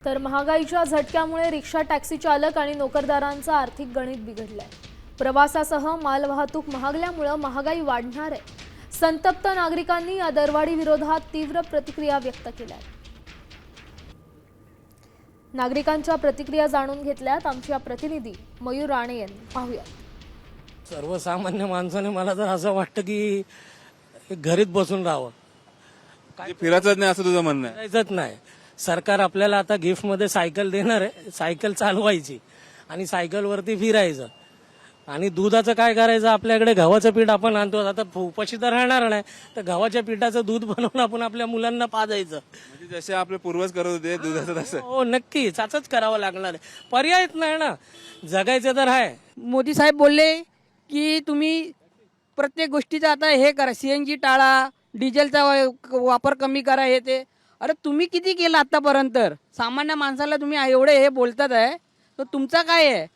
तर महागाईच्या झटक्यामुळे rickshaw taxi चालक आणि नोकरदारांचा आर्थिक गणित बिघडलंय। प्रवासासह मालवाहतूक महागल्यामुळे महागाई वाढणार आहे। संतप्त नागरिकांनी या दरवाढी विरोधात तीव्र प्रतिक्रिया व्यक्त केल्या। नागरिकांच्या प्रतिक्रिया जाणून घेतल्यात आमच्या प्रतिनिधी मयूर राणे यांनी। पाहूया। सर्वसामान्य माणसाने मला तर असं वाटतं की घरीच बसून राहावं, काय फिरायचंच नाही असं तुझं म्हणणं आहे? करायचंच नाही। सरकार आपल्याला आता गिफ्ट मध्ये सायकल देणार आहे, सायकल चालवायची आणि सायकलवरती फिरायचं। आणि दुधाचं काय करायचं, आपल्याकडे गव्हाचं पीठ आपण आणतो, आता उपाशी तर राहणार नाही, तर गव्हाच्या पिठाचं दूध बनवून आपण आपल्या मुलांना पाजायचं। म्हणजे जसे आपले पूर्वज करत होते दुधाचं तसं। हो नक्कीच असंच करावं लागणार आहे, पर्यायच नाही ना, जगायचं तर आहे। मोदी साहेब बोलले की तुम्ही प्रत्येक गोष्टीचा आता हे करा, सीएनजी टाळा, डिझेलचा वापर कमी करा, हे ते। अरे तुम्ही किती केलं आतापर्यंत? सामान्य माणसाला तुम्ही एवढे हे बोलतात आहे, तर तुमचा काय आहे?